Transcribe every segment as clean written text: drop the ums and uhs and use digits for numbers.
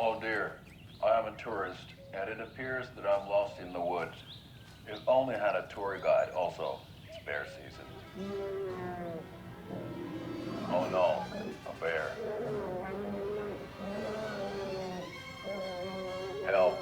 Oh dear, I am a tourist, and it appears that I'm lost in the woods. If only had a tour guide. Also, it's bear season. Oh no, a bear. Help.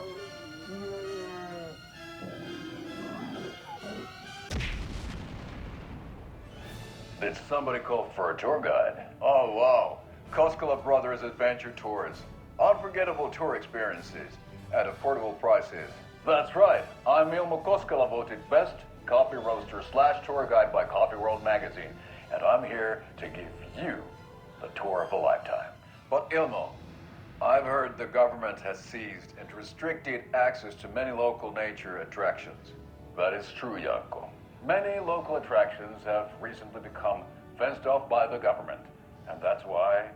Did somebody call for a tour guide? Oh wow, Koskela Brothers Adventure Tours. Unforgettable tour experiences at affordable prices. That's right, I'm Ilmo Koskela, voted best coffee roaster / tour guide by Coffee World magazine, and I'm here to give you the tour of a lifetime. But Ilmo, I've heard the government has seized and restricted access to many local nature attractions. That is true, Janko. Many local attractions have recently become fenced off by the government, and that's why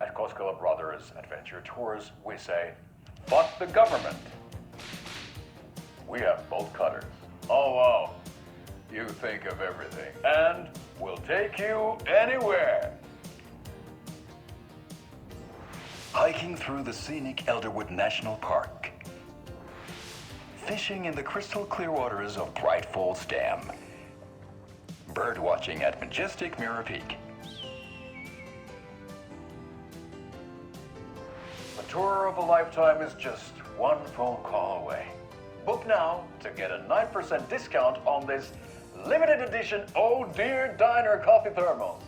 at Koskela Brothers Adventure Tours we say, fuck the government. We have bolt cutters. Oh wow, you think of everything, and we'll take you anywhere. Hiking through the scenic Elderwood National Park. Fishing in the crystal clear waters of Bright Falls Dam. Bird watching at majestic Mirror Peak. A tour of a lifetime is just one phone call away. Book now to get a 9% discount on this limited edition Oh Dear Diner coffee thermos.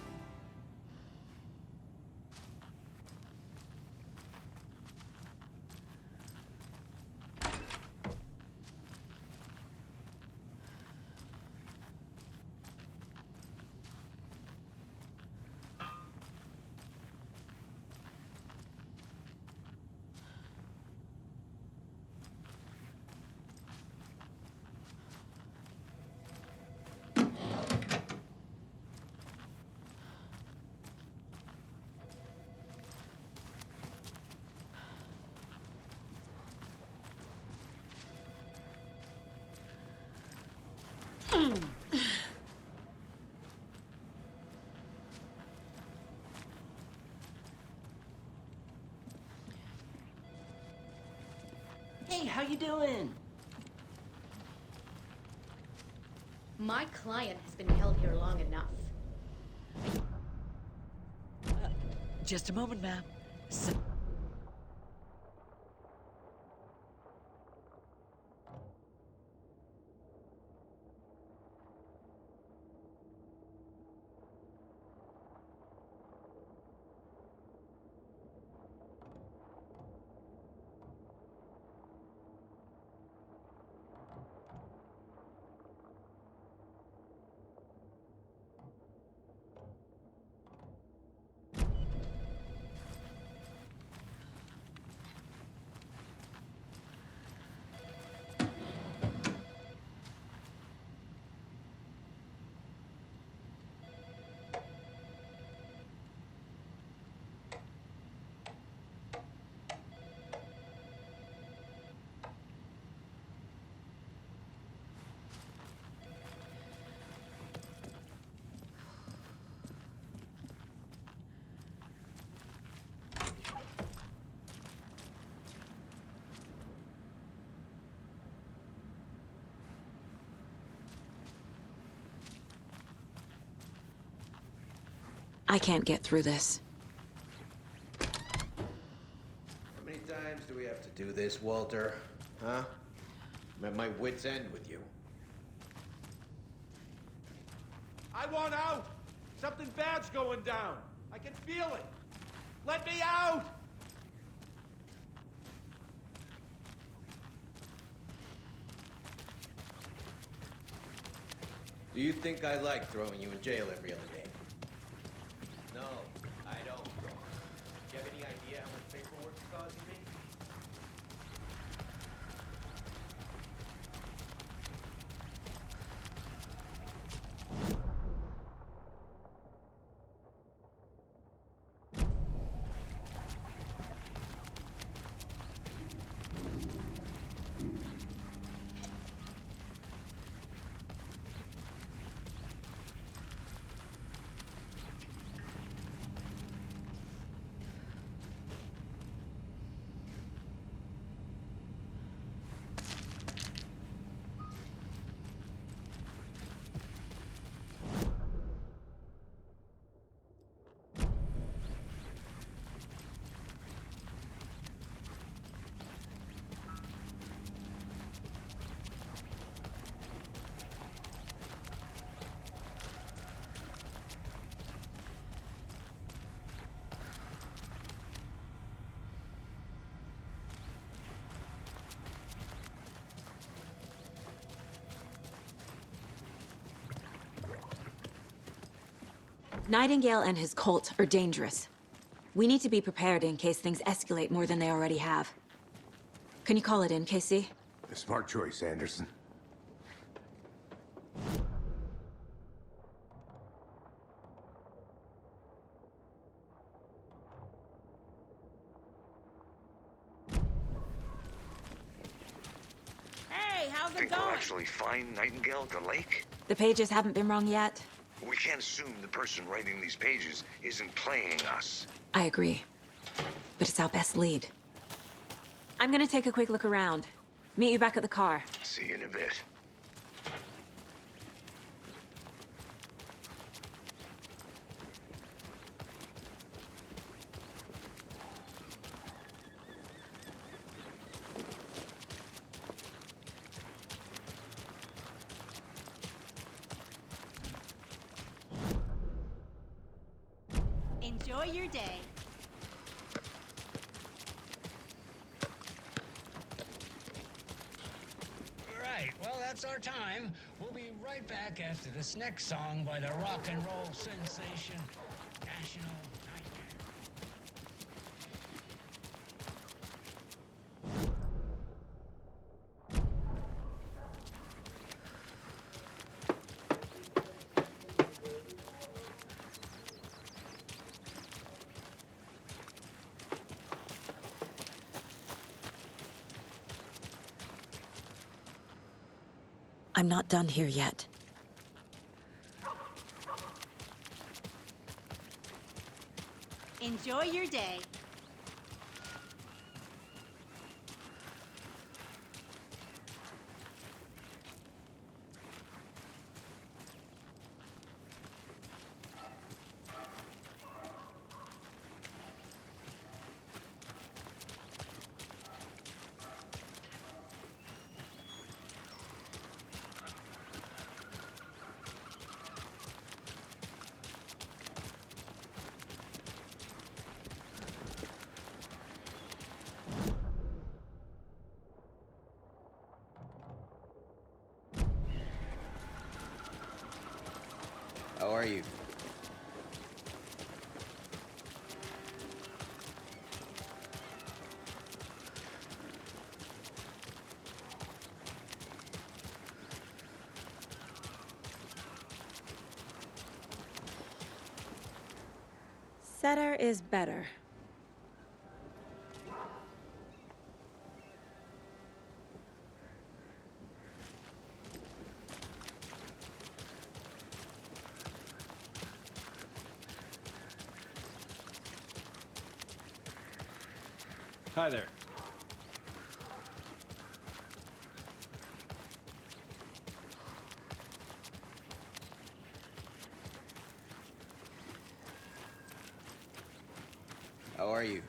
Hey, how you doing? My client has been held here long enough. Just a moment, ma'am. I can't get through this. How many times do we have to do this, Walter? Huh? I'm at my wit's end with you. I want out! Something bad's going down! I can feel it! Let me out! Do you think I like throwing you in jail every other day? No, I don't. Do you have any idea how much paperwork it's causing me? Nightingale and his cult are dangerous. We need to be prepared in case things escalate more than they already have. Can you call it in, Casey? A smart choice, Anderson. Hey, how's it Think we'll going? actually find Nightingale at the lake? The pages haven't been rung yet. We can't assume the person writing these pages isn't playing us. I agree. But it's our best lead. I'm gonna take a quick look around. Meet you back at the car. See you in a bit. Enjoy your day. Right, well, that's our time. We'll be right back after this next song by the rock and roll sensation, National Nightmare. I'm not done here yet. Enjoy your day. How are you? Setter is better. Hi there. How are you?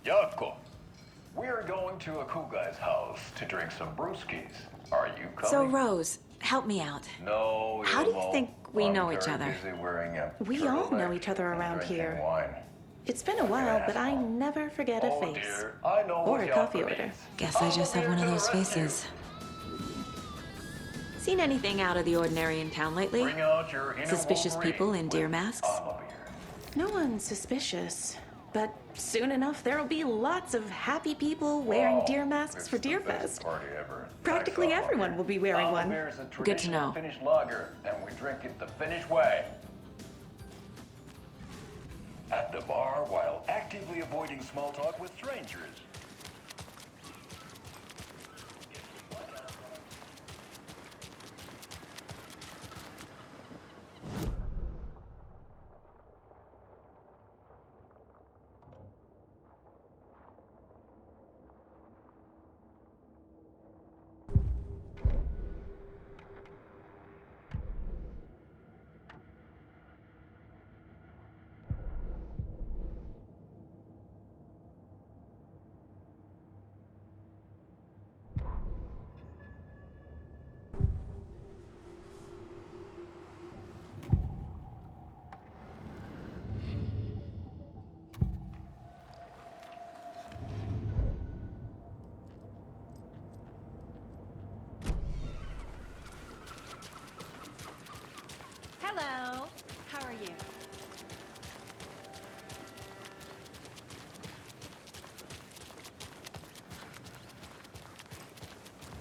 Yako, we're going to a cool guy's house to drink some brewskis. Are you coming? So, Rose, help me out. No, How do you won't. think we I'm know each very other? busy wearing a We all turtleneck know each other and around drinking here. Wine. It's been a while, but I never forget a Oh face. dear, I know Or what a Yako coffee needs. order. Guess I just have one of those faces. Seen anything out of the ordinary in town lately? Bring out your inner Suspicious Wolverine people in deer with masks? I'm a beer. No one's suspicious. But soon enough, there'll be lots of happy people wearing Wow, deer masks it's for the Deer best Fest. party ever. Practically Nice everyone will be wearing one. Beer is a Good to traditional know. Finnish lager, and we drink it the Finnish way. At the bar while actively avoiding small talk with strangers.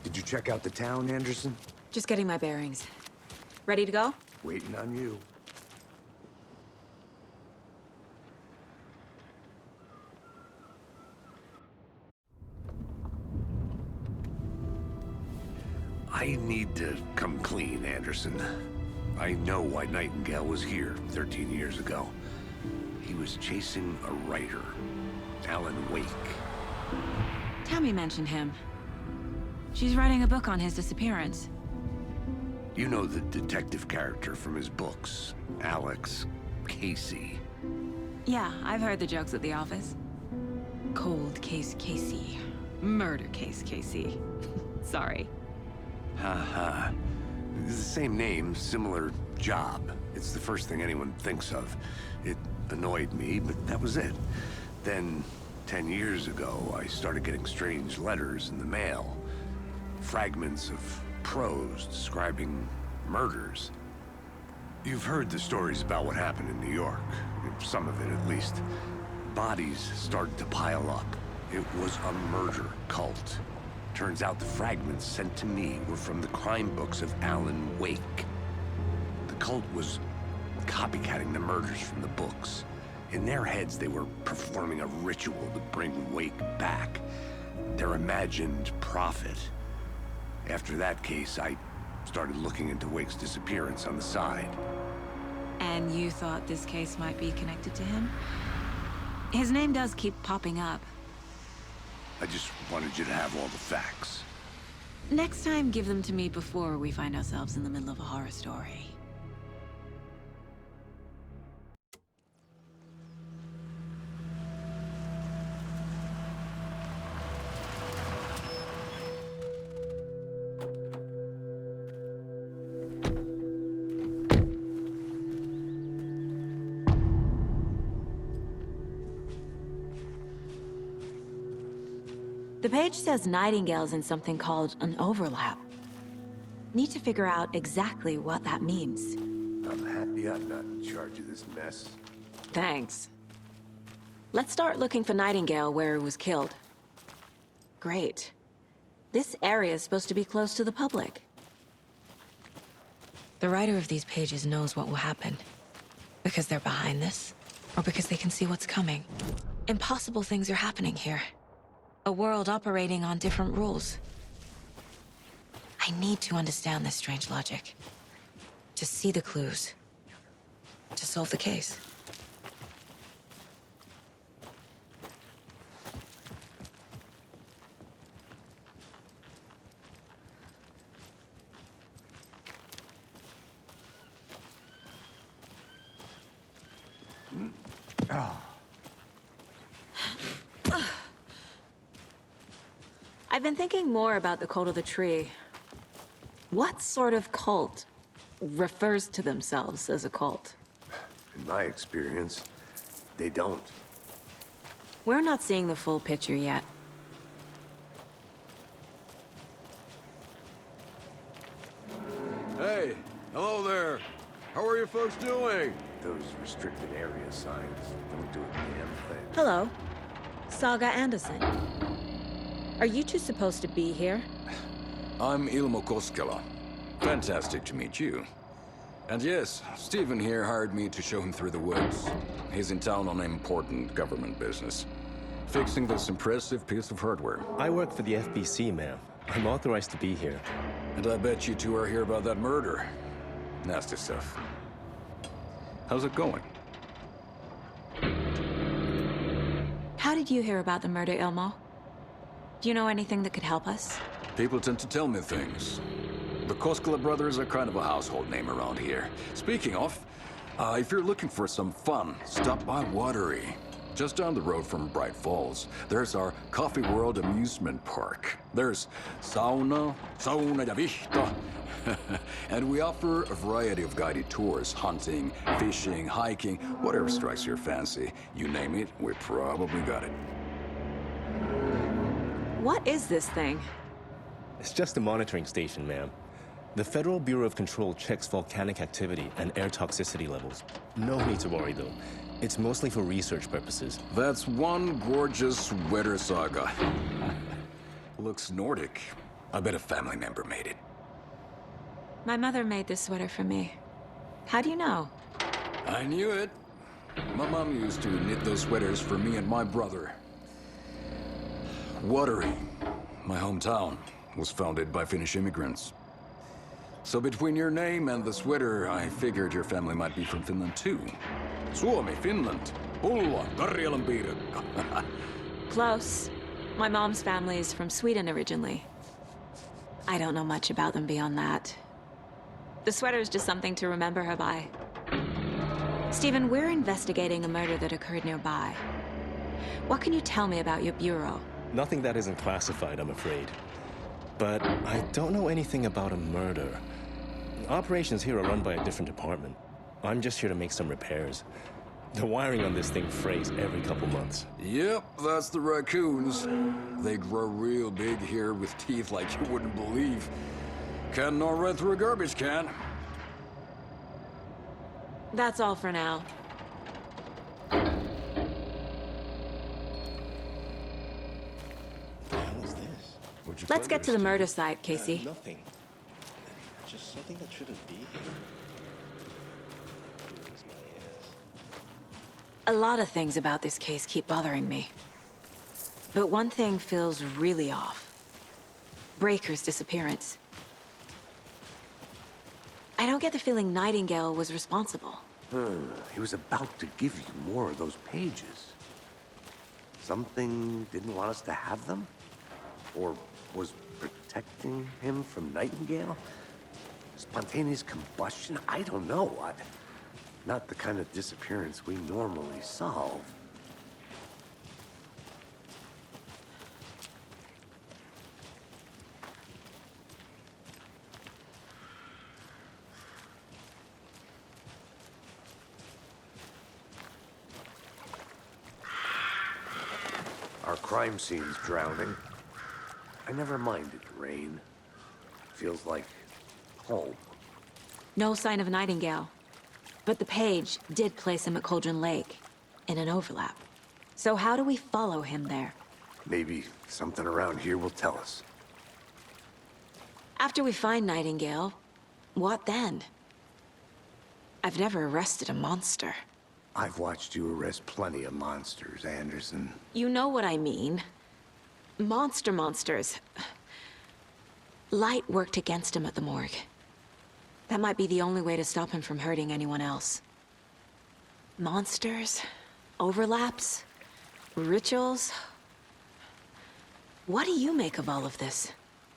Did you check out the town, Anderson? Just getting my bearings. Ready to go? Waiting on you. I need to come clean, Anderson. I know why Nightingale was here 13 years ago. He was chasing a writer, Alan Wake. Tammy mentioned him. She's writing a book on his disappearance. You know the detective character from his books, Alex Casey. Yeah, I've heard the jokes at the office. Cold case Casey. Murder case Casey. Sorry. Ha. It's the same name, similar job. It's the first thing anyone thinks of. It annoyed me, but that was it. Then, 10 years ago, I started getting strange letters in the mail. Fragments of prose describing murders. You've heard the stories about what happened in New York. Some of it, at least. Bodies started to pile up. It was a murder cult. Turns out the fragments sent to me were from the crime books of Alan Wake. The cult was copycatting the murders from the books. In their heads, they were performing a ritual to bring Wake back. Their imagined prophet. After that case, I started looking into Wake's disappearance on the side. And you thought this case might be connected to him? His name does keep popping up. I just wanted you to have all the facts. Next time, give them to me before we find ourselves in the middle of a horror story. The page says Nightingale's in something called an overlap. Need to figure out exactly what that means. I'm happy I'm not in charge of this mess. Thanks. Let's start looking for Nightingale where he was killed. Great. This area is supposed to be close to the public. The writer of these pages knows what will happen. Because they're behind this, or because they can see what's coming. Impossible things are happening here. A world operating on different rules. I need to understand this strange logic. To see the clues. To solve the case. I've been thinking more about the cult of the tree. What sort of cult refers to themselves as a cult? In my experience, they don't. We're not seeing the full picture yet. Hey, hello there. How are you folks doing? Those restricted area signs don't do a damn thing. Hello. Saga Anderson. Are you two supposed to be here? I'm Ilmo Koskela. Fantastic to meet you. And yes, Stephen here hired me to show him through the woods. He's in town on important government business. Fixing this impressive piece of hardware. I work for the FBC, ma'am. I'm authorized to be here. And I bet you two are here about that murder. Nasty stuff. How's it going? How did you hear about the murder, Ilmo? Do you know anything that could help us? People tend to tell me things. The Koskela brothers are kind of a household name around here. Speaking of, if you're looking for some fun, stop by Watery. Just down the road from Bright Falls, there's our Coffee World amusement park. There's sauna ja vihto. And we offer a variety of guided tours, hunting, fishing, hiking, whatever strikes your fancy. You name it, we probably got it. What is this thing? It's just a monitoring station, ma'am. The Federal Bureau of Control checks volcanic activity and air toxicity levels. No need to worry, though. It's mostly for research purposes. That's one gorgeous weather saga. Looks Nordic. I bet a family member made it. My mother made this sweater for me. How do you know? I knew it. My mom used to knit those sweaters for me and my brother. Watery, my hometown, was founded by Finnish immigrants. So between your name and the sweater, I figured your family might be from Finland too. Suomi, Finland. Pulla, Karjalan piirakka. Close. My mom's family is from Sweden originally. I don't know much about them beyond that. The sweater is just something to remember her by. Stephen, we're investigating a murder that occurred nearby. What can you tell me about your bureau? Nothing that isn't classified, I'm afraid. But I don't know anything about a murder. Operations here are run by a different department. I'm just here to make some repairs. The wiring on this thing frays every couple months. Yep, that's the raccoons. They grow real big here with teeth like you wouldn't believe. Can't gnaw right through a garbage can. That's all for now. What the hell is this? Let's get to the murder site, Casey. Nothing. Just something that shouldn't be here. A lot of things about this case keep bothering me. But one thing feels really off. Breaker's disappearance. I don't get the feeling Nightingale was responsible. He was about to give you more of those pages. Something didn't want us to have them? Or was protecting him from Nightingale? Spontaneous combustion? I don't know. Not the kind of disappearance we normally solve. Our crime scene's drowning. I never minded rain. Feels like home. No sign of Nightingale. But the page did place him at Cauldron Lake, in an overlap. So how do we follow him there? Maybe something around here will tell us. After we find Nightingale, what then? I've never arrested a monster. I've watched you arrest plenty of monsters, Anderson. You know what I mean. Monsters. Light worked against him at the morgue. That might be the only way to stop him from hurting anyone else. Monsters? Overlaps? Rituals? What do you make of all of this?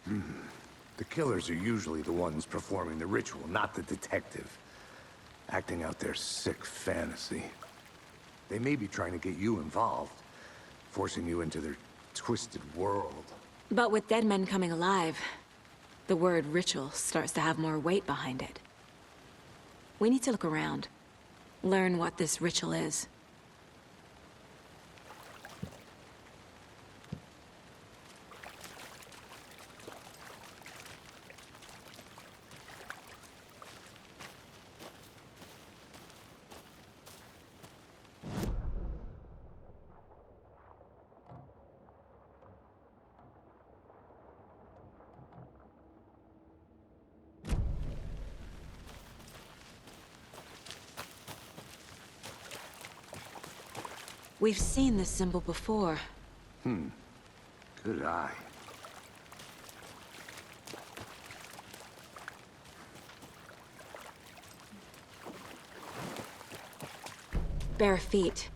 The killers are usually the ones performing the ritual, not the detective. Acting out their sick fantasy. They may be trying to get you involved, forcing you into their twisted world. But with dead men coming alive, the word ritual starts to have more weight behind it. We need to look around. Learn what this ritual is. We've seen this symbol before. Good eye. Bare feet.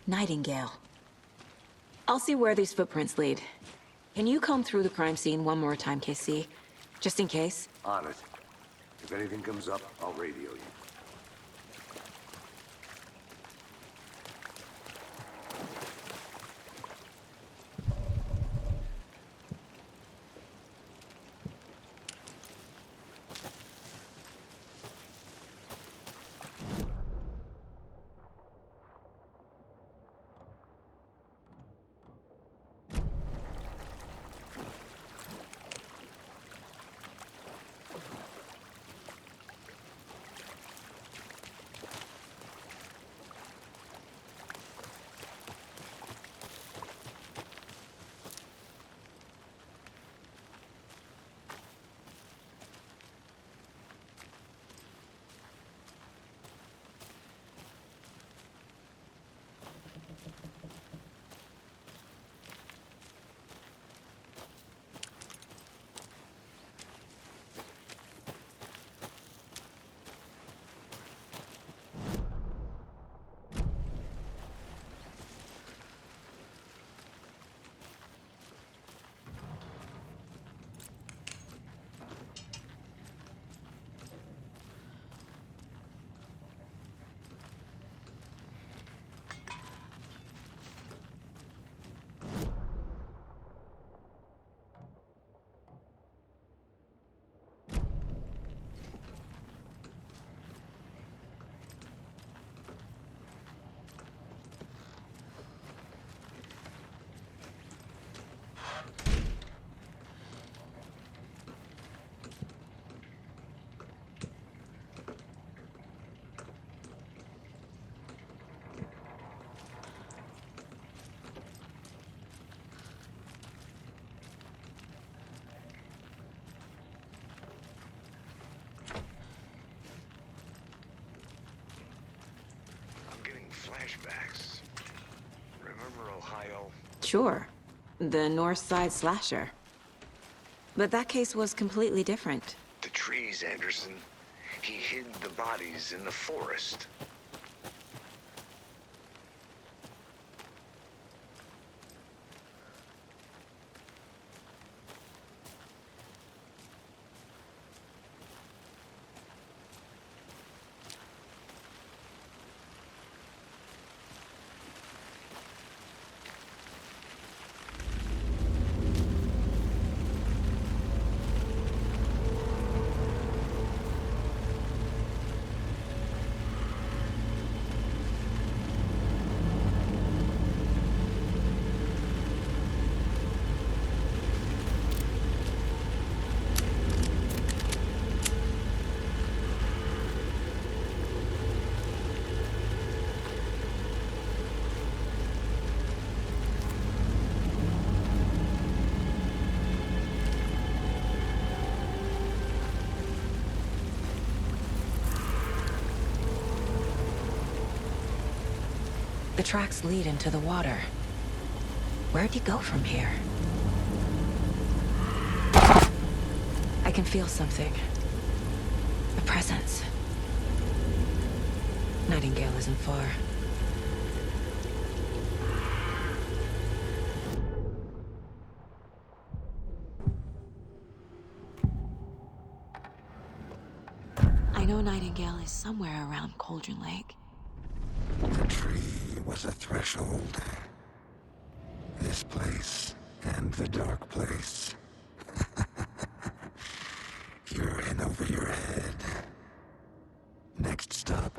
Nightingale. I'll see where these footprints lead. Can you comb through the crime scene one more time, KC? Just in case? On it. If anything comes up, I'll radio you. file? Sure. The North Side Slasher. But that case was completely different. The trees, Anderson. He hid the bodies in the forest. The tracks lead into the water. Where'd you go from here? I can feel something. A presence. Nightingale isn't far. I know Nightingale is somewhere around Cauldron Lake. The tree was a threshold. This place and the dark place. You're in over your head. Next stop,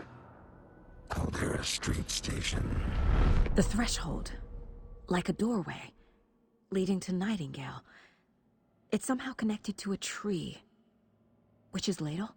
Caldera Street Station. The threshold. Like a doorway. Leading to Nightingale. It's somehow connected to a tree. Witch's Ladle?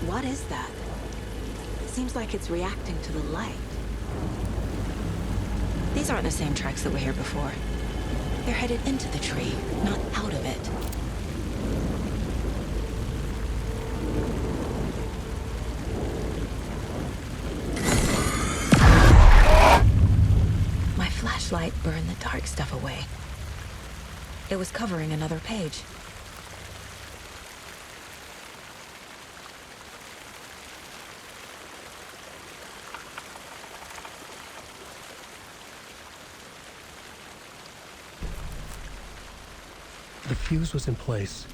What is that? Seems like it's reacting to the light. These aren't the same tracks that were here before. They're headed into the tree, not out of it. My flashlight burned the dark stuff away. It was covering another page. The fuse was in place.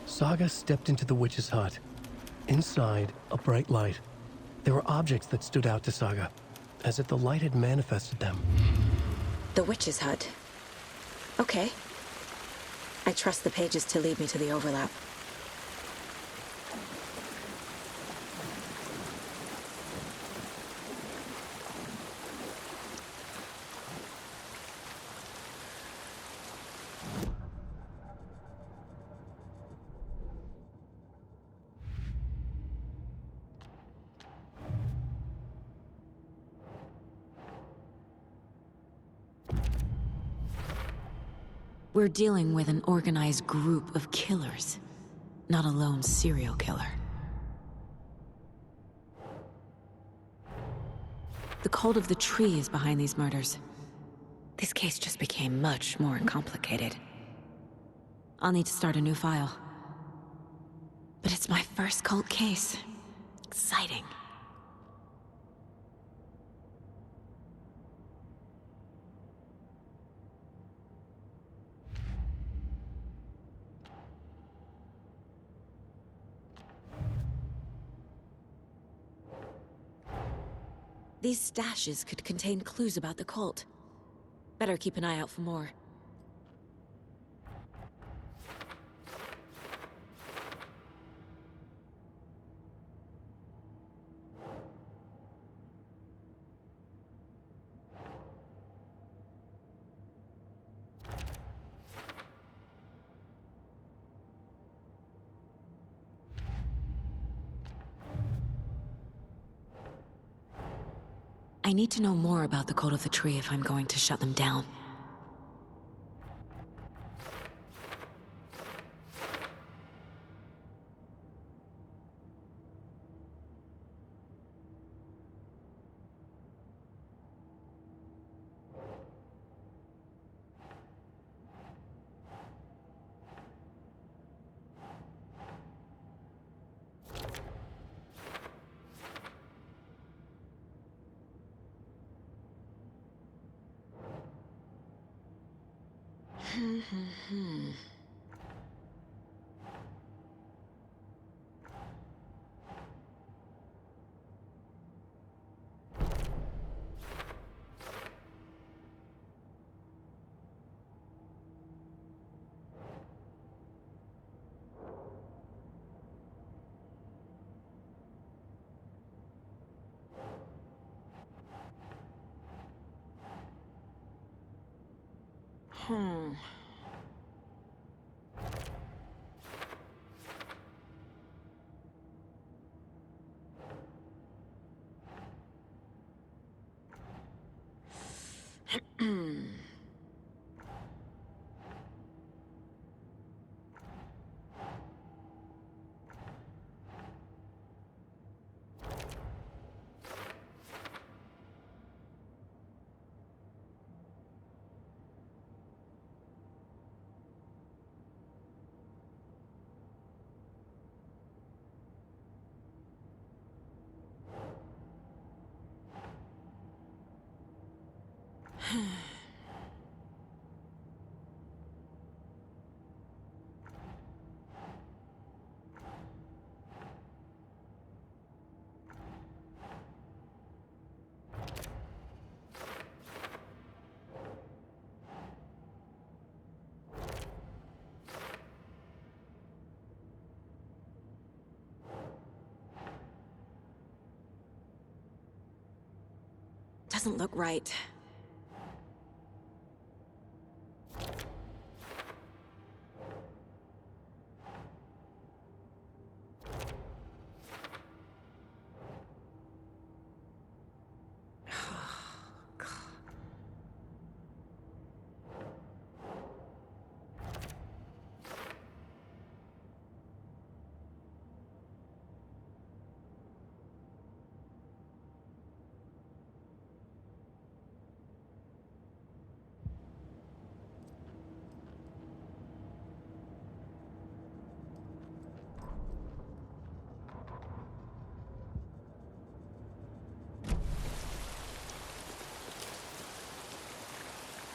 Saga stepped into the witch's hut. Inside, a bright light. There were objects that stood out to Saga, as if the light had manifested them. The witch's hut. Okay. I trust the pages to lead me to the overlap. We're dealing with an organized group of killers, not a lone serial killer. The cult of the tree is behind these murders. This case just became much more complicated. I'll need to start a new file. But it's my first cult case. Exciting. These stashes could contain clues about the cult. Better keep an eye out for more. I need to know more about the cult of the tree if I'm going to shut them down. Doesn't look right.